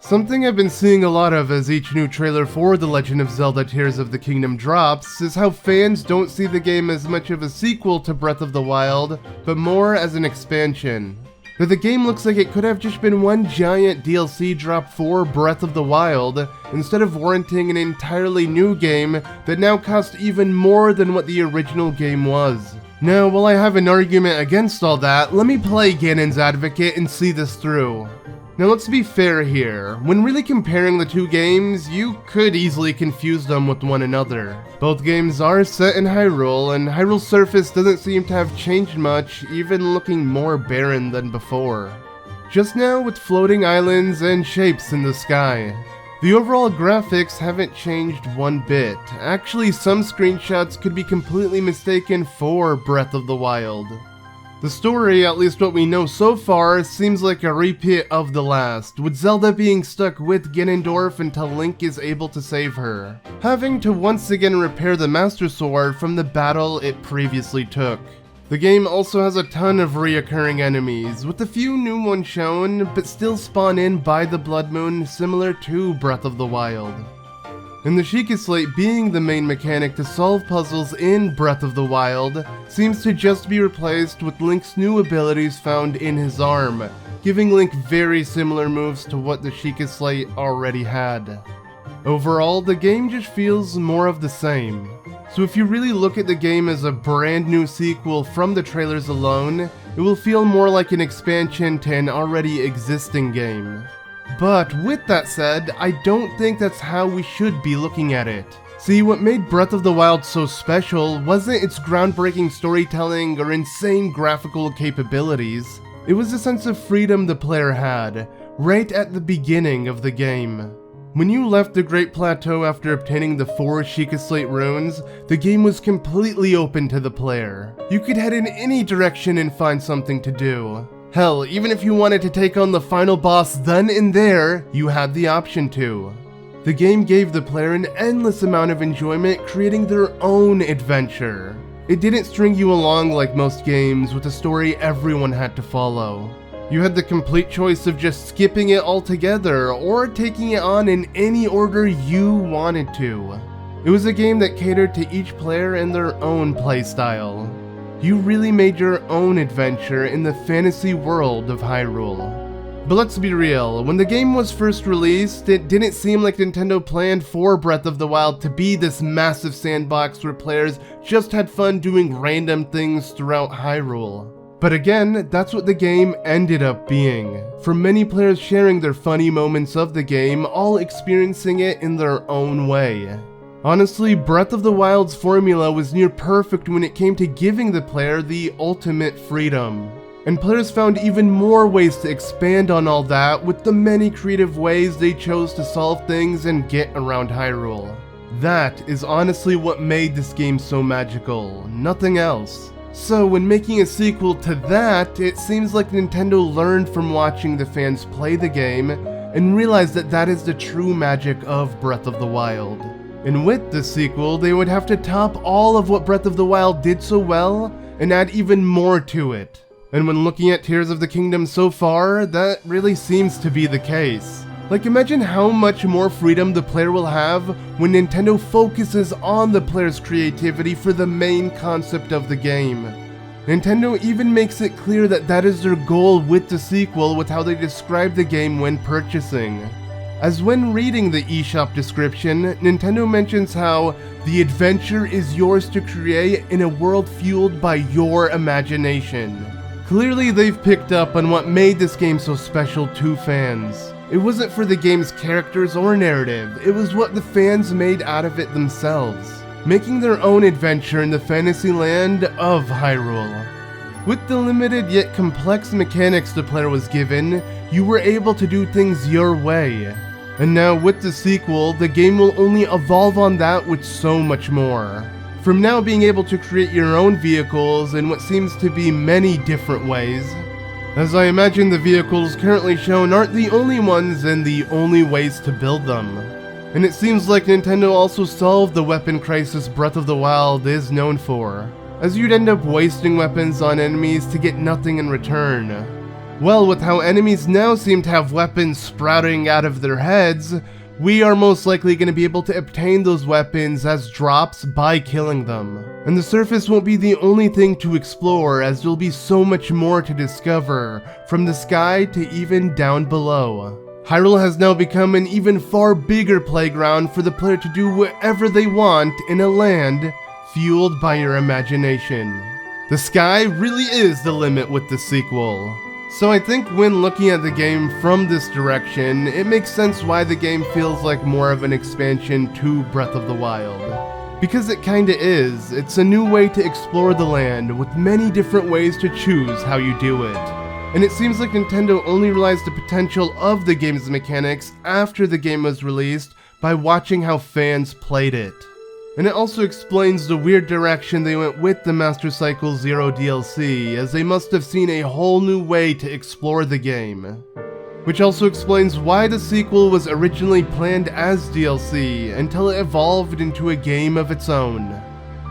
Something I've been seeing a lot of as each new trailer for The Legend of Zelda Tears of the Kingdom drops is how fans don't see the game as much of a sequel to Breath of the Wild, but more as an expansion. That the game looks like it could have just been one giant DLC drop for Breath of the Wild, instead of warranting an entirely new game that now costs even more than what the original game was. Now, while I have an argument against all that, let me play Ganon's advocate and see this through. Now let's be fair here, when really comparing the two games, you could easily confuse them with one another. Both games are set in Hyrule, and Hyrule's surface doesn't seem to have changed much, even looking more barren than before. Just now with floating islands and shapes in the sky. The overall graphics haven't changed one bit. Actually, some screenshots could be completely mistaken for Breath of the Wild. The story, at least what we know so far, seems like a repeat of the last, with Zelda being stuck with Ganondorf until Link is able to save her, having to once again repair the Master Sword from the battle it previously took. The game also has a ton of reoccurring enemies, with a few new ones shown, but still spawn in by the Blood Moon similar to Breath of the Wild. And the Sheikah Slate being the main mechanic to solve puzzles in Breath of the Wild seems to just be replaced with Link's new abilities found in his arm, giving Link very similar moves to what the Sheikah Slate already had. Overall, the game just feels more of the same. So if you really look at the game as a brand new sequel from the trailers alone, it will feel more like an expansion to an already existing game. But with that said, I don't think that's how we should be looking at it. See, what made Breath of the Wild so special wasn't its groundbreaking storytelling or insane graphical capabilities. It was the sense of freedom the player had, right at the beginning of the game. When you left the Great Plateau after obtaining the 4 Sheikah Slate runes, the game was completely open to the player. You could head in any direction and find something to do. Hell, even if you wanted to take on the final boss then and there, you had the option to. The game gave the player an endless amount of enjoyment creating their own adventure. It didn't string you along like most games with a story everyone had to follow. You had the complete choice of just skipping it altogether or taking it on in any order you wanted to. It was a game that catered to each player and their own playstyle. You really made your own adventure in the fantasy world of Hyrule. But let's be real, when the game was first released, it didn't seem like Nintendo planned for Breath of the Wild to be this massive sandbox where players just had fun doing random things throughout Hyrule. But again, that's what the game ended up being. For many players sharing their funny moments of the game, all experiencing it in their own way. Honestly, Breath of the Wild's formula was near perfect when it came to giving the player the ultimate freedom. And players found even more ways to expand on all that with the many creative ways they chose to solve things and get around Hyrule. That is honestly what made this game so magical, nothing else. So when making a sequel to that, it seems like Nintendo learned from watching the fans play the game and realized that that is the true magic of Breath of the Wild. And with this sequel, they would have to top all of what Breath of the Wild did so well and add even more to it. And when looking at Tears of the Kingdom so far, that really seems to be the case. Like, imagine how much more freedom the player will have when Nintendo focuses on the player's creativity for the main concept of the game. Nintendo even makes it clear that that is their goal with the sequel with how they describe the game when purchasing. As when reading the eShop description, Nintendo mentions how the adventure is yours to create in a world fueled by your imagination. Clearly they've picked up on what made this game so special to fans. It wasn't for the game's characters or narrative, it was what the fans made out of it themselves, making their own adventure in the fantasy land of Hyrule. With the limited yet complex mechanics the player was given, you were able to do things your way. And now with the sequel, the game will only evolve on that with so much more. From now being able to create your own vehicles in what seems to be many different ways, as I imagine the vehicles currently shown aren't the only ones and the only ways to build them. And it seems like Nintendo also solved the weapon crisis Breath of the Wild is known for, as you'd end up wasting weapons on enemies to get nothing in return. Well, with how enemies now seem to have weapons sprouting out of their heads, we are most likely going to be able to obtain those weapons as drops by killing them. And the surface won't be the only thing to explore, as there'll be so much more to discover, from the sky to even down below. Hyrule has now become an even far bigger playground for the player to do whatever they want in a land fueled by your imagination. The sky really is the limit with the sequel. So I think when looking at the game from this direction, it makes sense why the game feels like more of an expansion to Breath of the Wild. Because it kinda is. It's a new way to explore the land with many different ways to choose how you do it. And it seems like Nintendo only realized the potential of the game's mechanics after the game was released by watching how fans played it. And it also explains the weird direction they went with the Master Cycle Zero DLC, as they must have seen a whole new way to explore the game. Which also explains why the sequel was originally planned as DLC, until it evolved into a game of its own.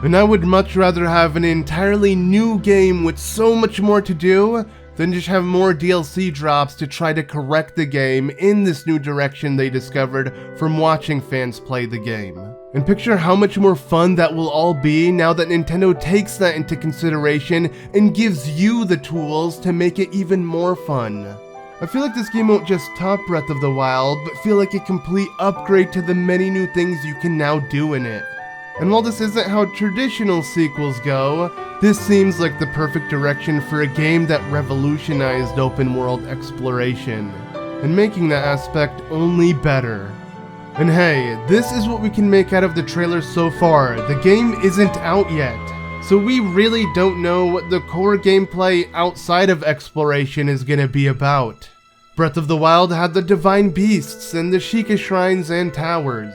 And I would much rather have an entirely new game with so much more to do, than just have more DLC drops to try to correct the game in this new direction they discovered from watching fans play the game. And picture how much more fun that will all be now that Nintendo takes that into consideration and gives you the tools to make it even more fun. I feel like this game won't just top Breath of the Wild, but feel like a complete upgrade to the many new things you can now do in it. And while this isn't how traditional sequels go, this seems like the perfect direction for a game that revolutionized open world exploration, and making that aspect only better. And hey, this is what we can make out of the trailer so far. The game isn't out yet, so we really don't know what the core gameplay outside of exploration is gonna be about. Breath of the Wild had the divine beasts and the Sheikah shrines and towers.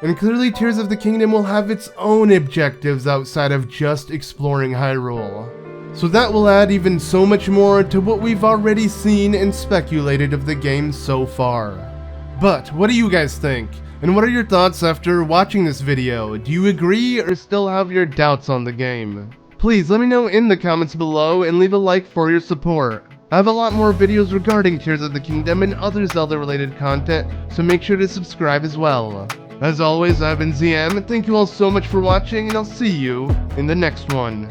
And clearly Tears of the Kingdom will have its own objectives outside of just exploring Hyrule. So that will add even so much more to what we've already seen and speculated of the game so far. But what do you guys think? And what are your thoughts after watching this video? Do you agree or still have your doubts on the game? Please let me know in the comments below and leave a like for your support. I have a lot more videos regarding Tears of the Kingdom and other Zelda related content, so make sure to subscribe as well. As always, I've been ZM, thank you all so much for watching, and I'll see you in the next one.